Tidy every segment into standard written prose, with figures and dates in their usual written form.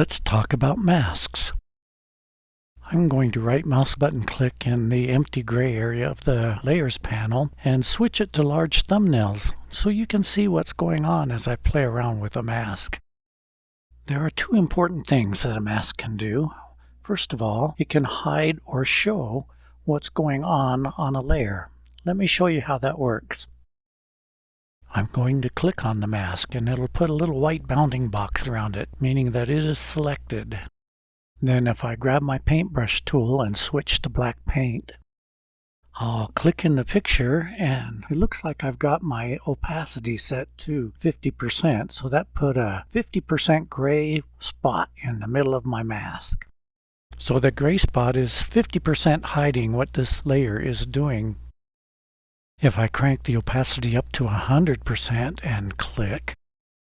Let's talk about masks. I'm going to right mouse button click in the empty gray area of the Layers panel and switch it to large thumbnails so you can see what's going on as I play around with a mask. There are two important things that a mask can do. First of all, it can hide or show what's going on a layer. Let me show you how that works. I'm going to click on the mask and it'll put a little white bounding box around it, meaning that it is selected. Then if I grab my paintbrush tool and switch to black paint, I'll click in the picture and it looks like I've got my opacity set to 50%, so that put a 50% gray spot in the middle of my mask. So the gray spot is 50% hiding what this layer is doing. If I crank the opacity up to 100% and click,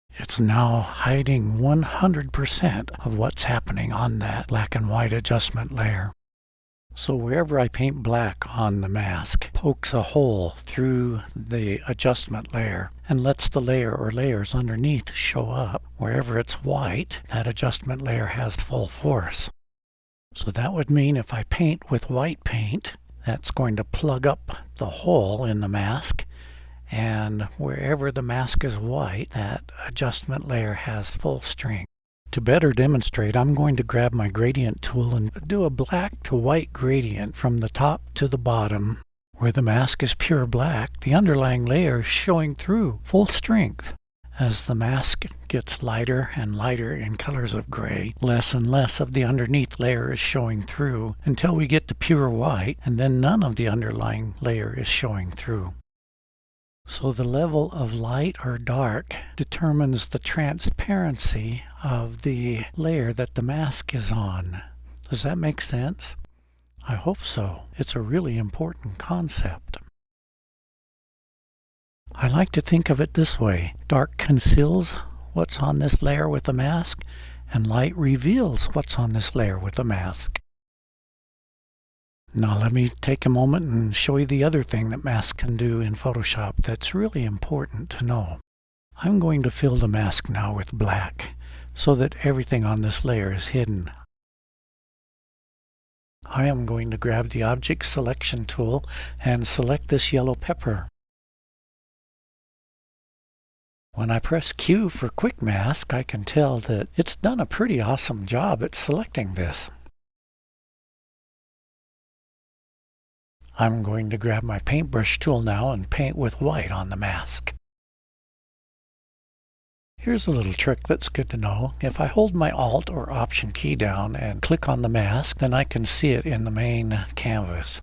it's now hiding 100% of what's happening on that black and white adjustment layer. So wherever I paint black on the mask, pokes a hole through the adjustment layer and lets the layer or layers underneath show up. Wherever it's white, that adjustment layer has full force. So that would mean if I paint with white paint, that's going to plug up the hole in the mask, and wherever the mask is white, that adjustment layer has full strength. To better demonstrate, I'm going to grab my gradient tool and do a black to white gradient from the top to the bottom. Where the mask is pure black, the underlying layer is showing through full strength. As the mask gets lighter and lighter in colors of gray, less and less of the underneath layer is showing through until we get to pure white, and then none of the underlying layer is showing through. So the level of light or dark determines the transparency of the layer that the mask is on. Does that make sense? I hope so. It's a really important concept. I like to think of it this way. Dark conceals what's on this layer with the mask, and light reveals what's on this layer with the mask. Now let me take a moment and show you the other thing that masks can do in Photoshop that's really important to know. I'm going to fill the mask now with black so that everything on this layer is hidden. I am going to grab the Object Selection tool and select this yellow pepper. When I press Q for Quick Mask, I can tell that it's done a pretty awesome job at selecting this. I'm going to grab my paintbrush tool now and paint with white on the mask. Here's a little trick that's good to know. If I hold my Alt or Option key down and click on the mask, then I can see it in the main canvas.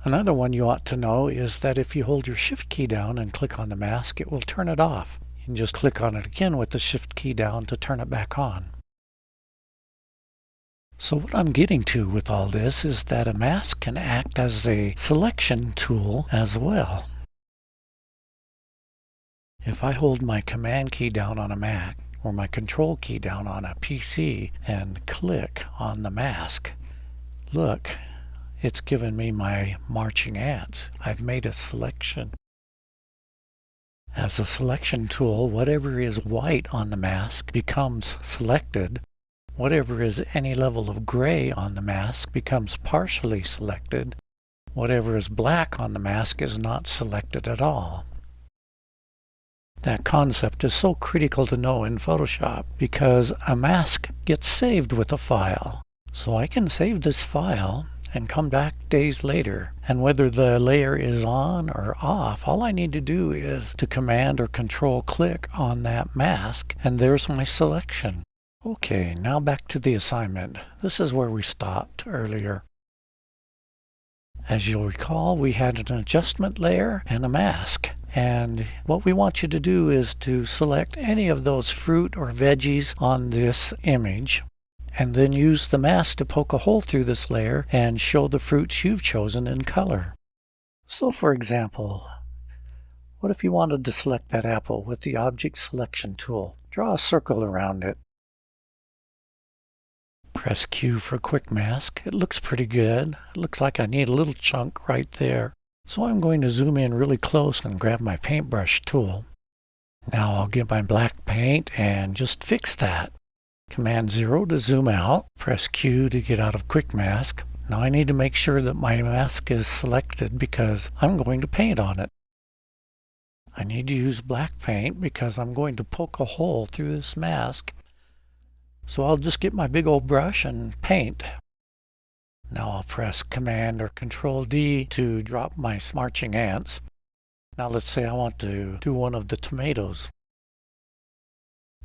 Another one you ought to know is that if you hold your Shift key down and click on the mask, it will turn it off. You can just click on it again with the Shift key down to turn it back on. So what I'm getting to with all this is that a mask can act as a selection tool as well. If I hold my Command key down on a Mac or my Control key down on a PC and click on the mask, look, it's given me my marching ants. I've made a selection. As a selection tool, whatever is white on the mask becomes selected. Whatever is any level of gray on the mask becomes partially selected. Whatever is black on the mask is not selected at all. That concept is so critical to know in Photoshop because a mask gets saved with a file. So I can save this file and come back days later, and whether the layer is on or off, all I need to do is to Command or Control click on that mask, and there's my selection. Okay, now back to the assignment. This is where we stopped earlier. As you'll recall, we had an adjustment layer and a mask. And what we want you to do is to select any of those fruit or veggies on this image, and then use the mask to poke a hole through this layer and show the fruits you've chosen in color. So for example, what if you wanted to select that apple with the Object Selection tool? Draw a circle around it. Press Q for Quick Mask. It looks pretty good. It looks like I need a little chunk right there. So I'm going to zoom in really close and grab my paintbrush tool. Now I'll get my black paint and just fix that. Command 0 to zoom out, press Q to get out of Quick Mask. Now I need to make sure that my mask is selected because I'm going to paint on it. I need to use black paint because I'm going to poke a hole through this mask. So I'll just get my big old brush and paint. Now I'll press Command or Control D to drop my marching ants. Now let's say I want to do one of the tomatoes.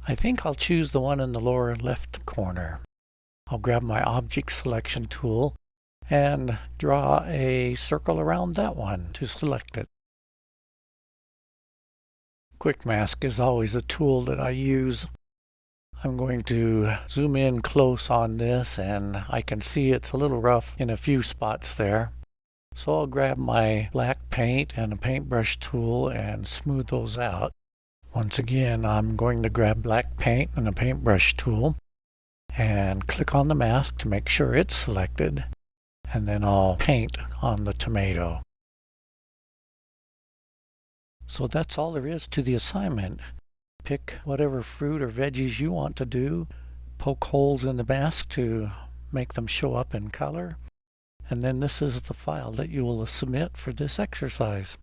I think I'll choose the one in the lower left corner. I'll grab my object selection tool and draw a circle around that one to select it. Quick Mask is always a tool that I use. I'm going to zoom in close on this, and I can see it's a little rough in a few spots there. So I'll grab my black paint and a paintbrush tool and smooth those out. Once again, I'm going to grab black paint and a paintbrush tool and click on the mask to make sure it's selected, and then I'll paint on the tomato. So that's all there is to the assignment. Pick whatever fruit or veggies you want to do, poke holes in the mask to make them show up in color, and then this is the file that you will submit for this exercise.